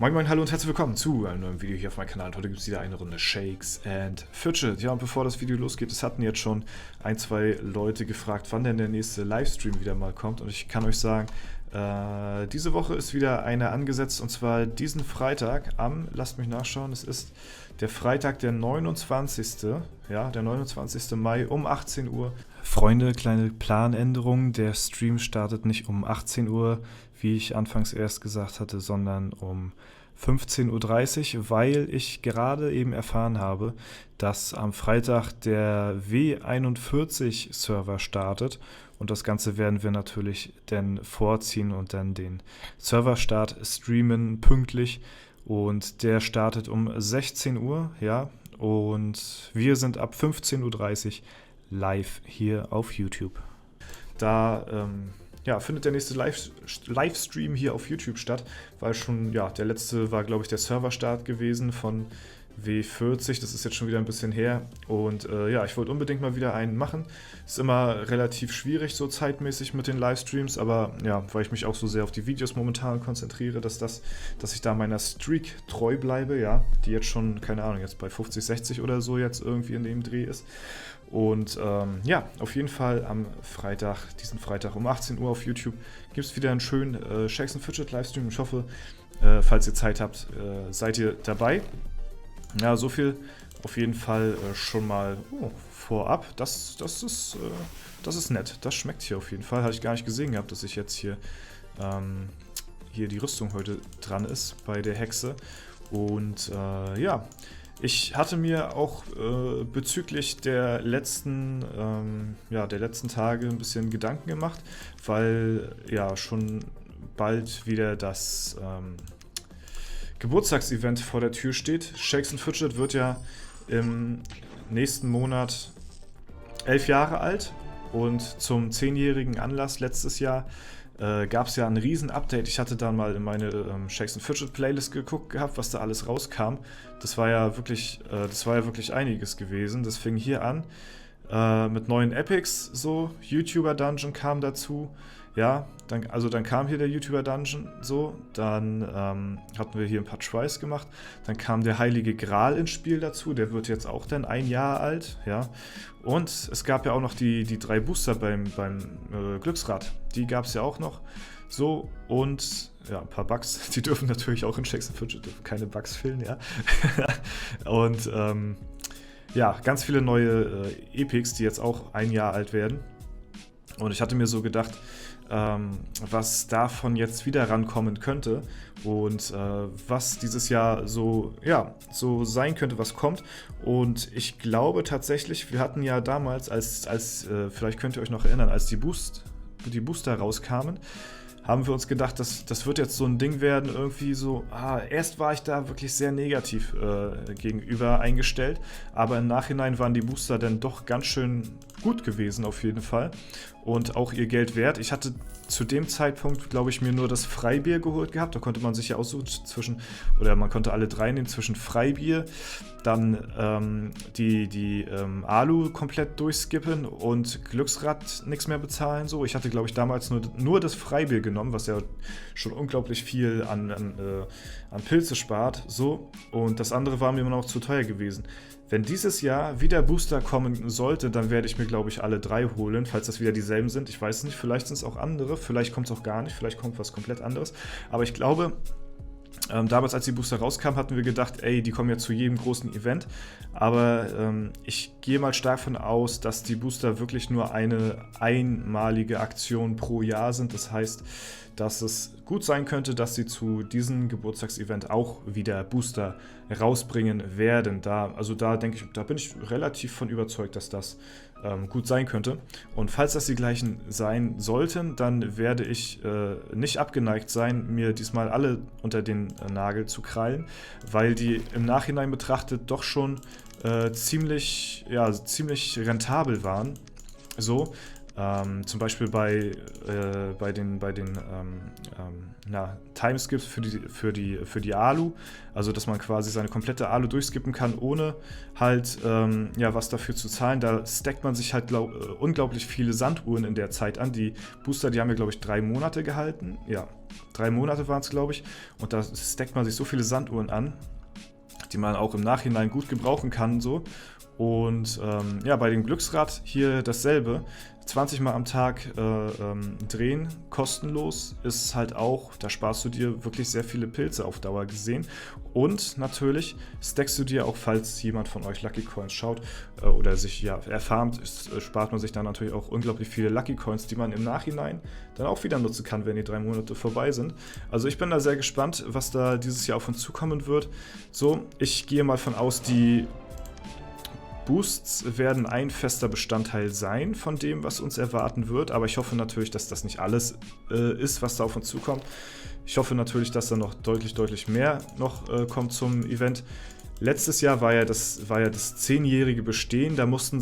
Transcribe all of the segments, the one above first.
Moin Moin, hallo und herzlich willkommen zu einem neuen Video hier auf meinem Kanal. Heute gibt es wieder eine Runde Shakes and Fidget. Ja, und bevor das Video losgeht, es hatten jetzt schon ein, zwei Leute gefragt, wann denn der nächste Livestream wieder mal kommt. Und ich kann euch sagen, diese Woche ist wieder einer angesetzt, und zwar diesen Freitag lasst mich nachschauen, es ist der Freitag, der 29. Ja, der 29. Mai um 18 Uhr. Freunde, kleine Planänderung. Der Stream startet nicht um 18 Uhr, wie ich anfangs erst gesagt hatte, sondern um 15:30 Uhr, weil ich gerade eben erfahren habe, dass am Freitag der W41-Server startet. Und das Ganze werden wir natürlich dann vorziehen und dann den Serverstart streamen pünktlich. Und der startet um 16 Uhr, ja. Und wir sind ab 15:30 Uhr live hier auf YouTube. Da findet der nächste Livestream hier auf YouTube statt, weil schon, ja, der letzte war, glaube ich, der Serverstart gewesen von W40, das ist jetzt schon wieder ein bisschen her. Und ich wollte unbedingt mal wieder einen machen. Ist immer relativ schwierig so zeitmäßig mit den Livestreams, aber ja, weil ich mich auch so sehr auf die Videos momentan konzentriere, dass ich da meiner Streak treu bleibe, ja, die jetzt schon, keine Ahnung, jetzt bei 50, 60 oder so jetzt irgendwie in dem Dreh ist. Und auf jeden Fall am Freitag, diesen Freitag um 18 Uhr auf YouTube, gibt es wieder einen schönen Shakes and Fidget Livestream. Ich hoffe, falls ihr Zeit habt, seid ihr dabei. Ja, so viel auf jeden Fall schon mal vorab. Das ist nett. Das schmeckt hier auf jeden Fall. Hatte ich gar nicht gesehen gehabt, dass ich jetzt hier die Rüstung heute dran ist bei der Hexe. Und ich hatte mir auch bezüglich der letzten Tage ein bisschen Gedanken gemacht, weil ja schon bald wieder das Geburtstagsevent vor der Tür steht. Shakes and Fidget wird ja im nächsten Monat 11 Jahre alt, und zum 10-jährigen Anlass letztes Jahr gab es ja ein riesen-Update. Ich hatte dann mal in meine Shakes and Fidget Playlist geguckt gehabt, was da alles rauskam. Das war ja wirklich einiges gewesen. Das fing hier an mit neuen Epics, so YouTuber Dungeon kam dazu. Ja, dann kam hier der YouTuber Dungeon, so, dann hatten wir hier ein paar Tries gemacht, dann kam der Heilige Gral ins Spiel dazu, der wird jetzt auch dann 1 Jahr alt, ja, und es gab ja auch noch die 3 Booster beim Glücksrad, die gab es ja auch noch, so, und ja, ein paar Bugs, die dürfen natürlich auch in Shakes and Fidget, dürfen keine Bugs fehlen, ja, und ganz viele neue Epics, die jetzt auch 1 Jahr alt werden, und ich hatte mir so gedacht, was davon jetzt wieder rankommen könnte und was dieses Jahr so sein könnte, was kommt. Und ich glaube tatsächlich, wir hatten ja damals, vielleicht könnt ihr euch noch erinnern, als die Booster rauskamen, haben wir uns gedacht, das wird jetzt so ein Ding werden, irgendwie so, erst war ich da wirklich sehr negativ gegenüber eingestellt, aber im Nachhinein waren die Booster dann doch ganz schön gut gewesen auf jeden Fall und auch ihr Geld wert. Ich hatte zu dem Zeitpunkt, glaube ich, mir nur das Freibier geholt gehabt, da konnte man sich ja aussuchen oder man konnte alle 3 nehmen, zwischen Freibier, dann die Alu komplett durchskippen und Glücksrad nichts mehr bezahlen. So, ich hatte, glaube ich, damals nur das Freibier genommen, was ja schon unglaublich viel an Pilze spart. So, und das andere war mir immer noch zu teuer gewesen. Wenn dieses Jahr wieder Booster kommen sollte, dann werde ich mir, glaube ich, alle 3 holen, falls das wieder dieselben sind. Ich weiß nicht, vielleicht sind es auch andere, vielleicht kommt es auch gar nicht, vielleicht kommt was komplett anderes. Aber ich glaube, damals, als die Booster rauskamen, hatten wir gedacht, die kommen ja zu jedem großen Event. Aber ich gehe mal stark davon aus, dass die Booster wirklich nur eine einmalige Aktion pro Jahr sind. Das heißt, dass es gut sein könnte, dass sie zu diesem Geburtstagsevent auch wieder Booster rausbringen werden. Da denke ich, da bin ich relativ von überzeugt, dass das gut sein könnte. Und falls das die gleichen sein sollten, dann werde ich nicht abgeneigt sein, mir diesmal alle unter den Nagel zu krallen, weil die im Nachhinein betrachtet doch schon ziemlich rentabel waren. So, Zum Beispiel bei den Timeskips für die Alu, also dass man quasi seine komplette Alu durchskippen kann, ohne halt was dafür zu zahlen. Da stackt man sich halt unglaublich viele Sanduhren in der Zeit an. Die Booster, die haben ja, glaube ich, 3 Monate gehalten. Ja, 3 Monate waren es, glaube ich. Und da stackt man sich so viele Sanduhren an, die man auch im Nachhinein gut gebrauchen kann. So. Und bei dem Glücksrad hier dasselbe. 20 Mal am Tag drehen, kostenlos, ist halt auch, da sparst du dir wirklich sehr viele Pilze auf Dauer gesehen. Und natürlich stackst du dir auch, falls jemand von euch Lucky Coins schaut oder sich erfarmt, spart man sich dann natürlich auch unglaublich viele Lucky Coins, die man im Nachhinein dann auch wieder nutzen kann, wenn die 3 Monate vorbei sind. Also ich bin da sehr gespannt, was da dieses Jahr auf uns zukommen wird. So, ich gehe mal von aus, die Boosts werden ein fester Bestandteil sein von dem, was uns erwarten wird, aber ich hoffe natürlich, dass das nicht alles ist, was da auf uns zukommt. Ich hoffe natürlich, dass da noch deutlich mehr noch kommt zum Event. Letztes Jahr war ja das 10-jährige Bestehen, da müssen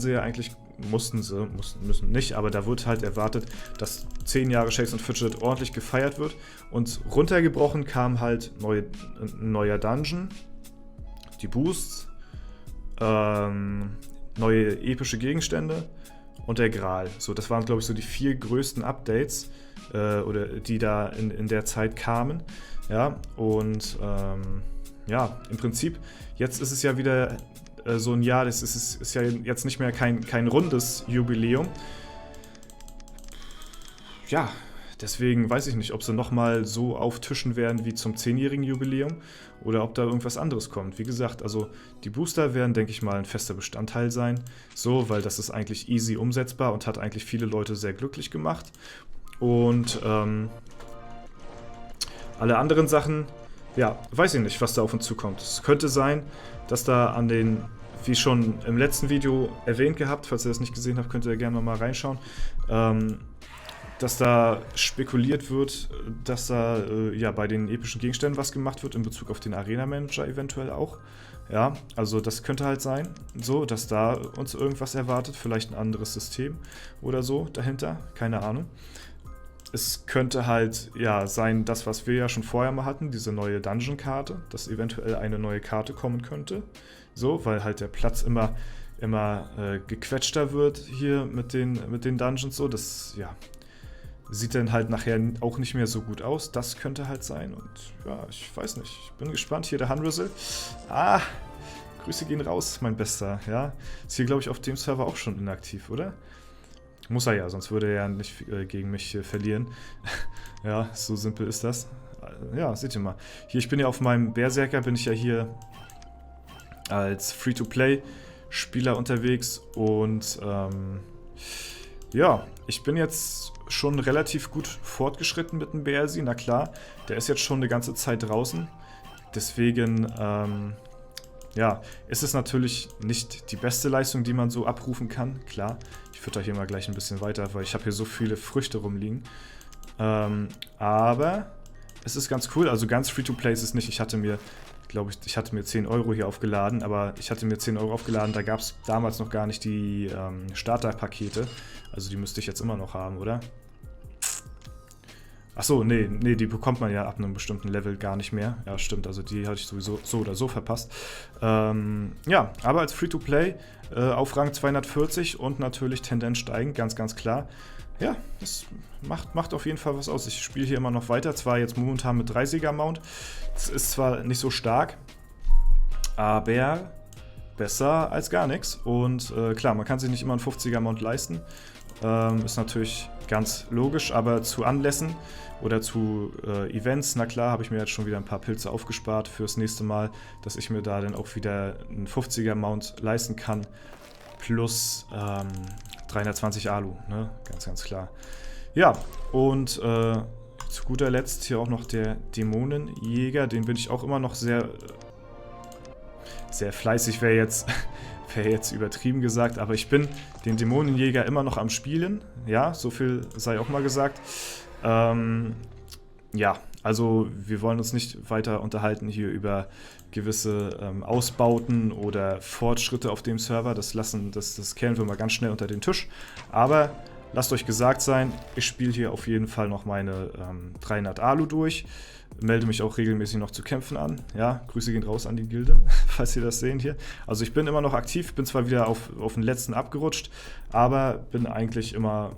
nicht, aber da wird halt erwartet, dass 10 Jahre Shakes & Fidget ordentlich gefeiert wird, und runtergebrochen kam halt ein neuer Dungeon, die Boosts, neue epische Gegenstände und der Gral. So, das waren, glaube ich, so die 4 größten Updates, oder die da in der Zeit kamen. Ja, und im Prinzip, jetzt ist es ja wieder so ein Jahr, das ist ja jetzt nicht mehr kein rundes Jubiläum. Ja, deswegen weiß ich nicht, ob sie nochmal so auftischen werden wie zum 10-jährigen Jubiläum oder ob da irgendwas anderes kommt. Wie gesagt, also die Booster werden, denke ich mal, ein fester Bestandteil sein. So, weil das ist eigentlich easy umsetzbar und hat eigentlich viele Leute sehr glücklich gemacht. Und alle anderen Sachen, ja, weiß ich nicht, was da auf uns zukommt. Es könnte sein, dass da an den, wie schon im letzten Video erwähnt gehabt, falls ihr das nicht gesehen habt, könnt ihr gerne nochmal reinschauen, dass da spekuliert wird, dass da bei den epischen Gegenständen was gemacht wird in Bezug auf den Arena Manager eventuell auch. Ja, also das könnte halt sein, so, dass da uns irgendwas erwartet, vielleicht ein anderes System oder so dahinter, keine Ahnung. Es könnte halt sein, das, was wir ja schon vorher mal hatten, diese neue Dungeon-Karte, dass eventuell eine neue Karte kommen könnte, so, weil halt der Platz immer gequetschter wird hier mit den Dungeons, so, das, sieht dann halt nachher auch nicht mehr so gut aus. Das könnte halt sein. Und ja, ich weiß nicht. Ich bin gespannt. Hier der Hanrizzle. Grüße gehen raus, mein Bester. Ja, ist hier, glaube ich, auf dem Server auch schon inaktiv, oder? Muss er ja, sonst würde er ja nicht gegen mich verlieren. Ja, so simpel ist das. Ja, seht ihr mal. Hier, ich bin ja auf meinem Berserker, bin ich ja hier als Free-to-Play-Spieler unterwegs. Und ich bin jetzt schon relativ gut fortgeschritten mit dem BRC, na klar, der ist jetzt schon eine ganze Zeit draußen, deswegen, ist es natürlich nicht die beste Leistung, die man so abrufen kann, klar, ich fütter hier mal gleich ein bisschen weiter, weil ich habe hier so viele Früchte rumliegen, aber es ist ganz cool, also ganz Free-to-Play ist es nicht, ich hatte mir 10 Euro hier aufgeladen, aber ich hatte mir 10 Euro aufgeladen, da gab es damals noch gar nicht die Starterpakete. Also die müsste ich jetzt immer noch haben, oder? Achso, nee, die bekommt man ja ab einem bestimmten Level gar nicht mehr. Ja, stimmt, also die hatte ich sowieso so oder so verpasst. Aber als Free-to-Play auf Rang 240 und natürlich Tendenz steigend, ganz, ganz klar. Ja, das macht auf jeden Fall was aus. Ich spiele hier immer noch weiter, zwar jetzt momentan mit 30er-Mount. Das ist zwar nicht so stark, aber besser als gar nichts. Und klar, man kann sich nicht immer einen 50er-Mount leisten. Ist natürlich ganz logisch, aber zu Anlässen oder zu Events, na klar, habe ich mir jetzt schon wieder ein paar Pilze aufgespart fürs nächste Mal, dass ich mir da dann auch wieder einen 50er-Mount leisten kann. Plus 320 Alu, ne? Ganz, ganz klar. Ja, und zu guter Letzt hier auch noch der Dämonenjäger, den bin ich auch immer noch sehr fleißig, wäre jetzt übertrieben gesagt, aber ich bin den Dämonenjäger immer noch am Spielen, ja, so viel sei auch mal gesagt. Also wir wollen uns nicht weiter unterhalten hier über gewisse Ausbauten oder Fortschritte auf dem Server, das kehren wir mal ganz schnell unter den Tisch, aber lasst euch gesagt sein, ich spiele hier auf jeden Fall noch meine 300 Alu durch. Melde mich auch regelmäßig noch zu Kämpfen an. Ja, Grüße gehen raus an die Gilde, falls ihr das sehen hier. Also ich bin immer noch aktiv, bin zwar wieder auf den letzten abgerutscht, aber bin eigentlich immer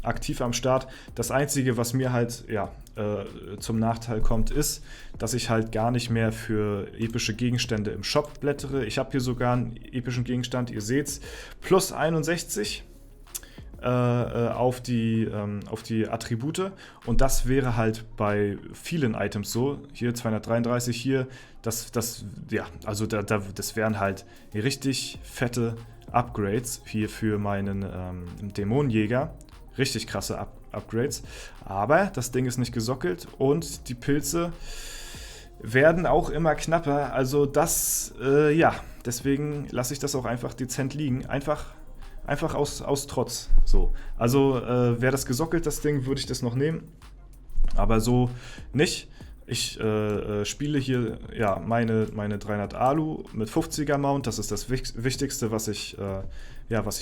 aktiv am Start. Das Einzige, was mir halt zum Nachteil kommt, ist, dass ich halt gar nicht mehr für epische Gegenstände im Shop blättere. Ich habe hier sogar einen epischen Gegenstand, ihr seht's, plus 61 auf die Attribute, und das wäre halt bei vielen Items so. Hier 233, hier, das wären halt richtig fette Upgrades hier für meinen Dämonenjäger. Richtig krasse Upgrades. Aber das Ding ist nicht gesockelt und die Pilze werden auch immer knapper. Also deswegen lasse ich das auch einfach dezent liegen. Einfach aus Trotz. So. Also wäre das gesockelt, das Ding, würde ich das noch nehmen. Aber so nicht. Ich spiele hier meine 300 Alu mit 50er Mount. Das ist das Wichtigste, was ich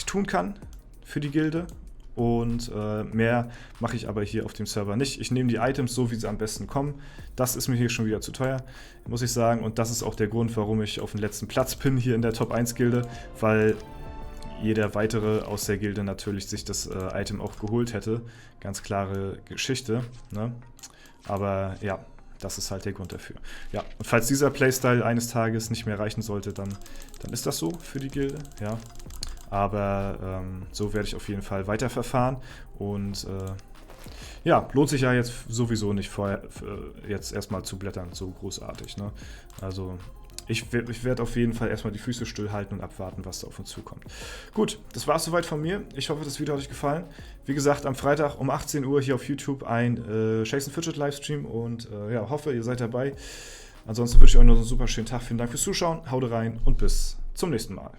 tun kann für die Gilde. Und mehr mache ich aber hier auf dem Server nicht. Ich nehme die Items so, wie sie am besten kommen. Das ist mir hier schon wieder zu teuer, muss ich sagen. Und das ist auch der Grund, warum ich auf den letzten Platz bin hier in der Top 1 Gilde. Weil jeder weitere aus der Gilde natürlich sich das Item auch geholt hätte. Ganz klare Geschichte, ne? Aber ja, das ist halt der Grund dafür. Ja, und falls dieser Playstyle eines Tages nicht mehr reichen sollte, dann ist das so für die Gilde, ja. Aber so werde ich auf jeden Fall weiterverfahren. Und lohnt sich ja jetzt sowieso nicht jetzt erstmal zu blättern, so großartig, ne? Also ich werde auf jeden Fall erstmal die Füße stillhalten und abwarten, was da auf uns zukommt. Gut, das war es soweit von mir. Ich hoffe, das Video hat euch gefallen. Wie gesagt, am Freitag um 18 Uhr hier auf YouTube ein Shakes & Fidget Livestream und hoffe, ihr seid dabei. Ansonsten wünsche ich euch noch einen super schönen Tag. Vielen Dank fürs Zuschauen, haut rein und bis zum nächsten Mal.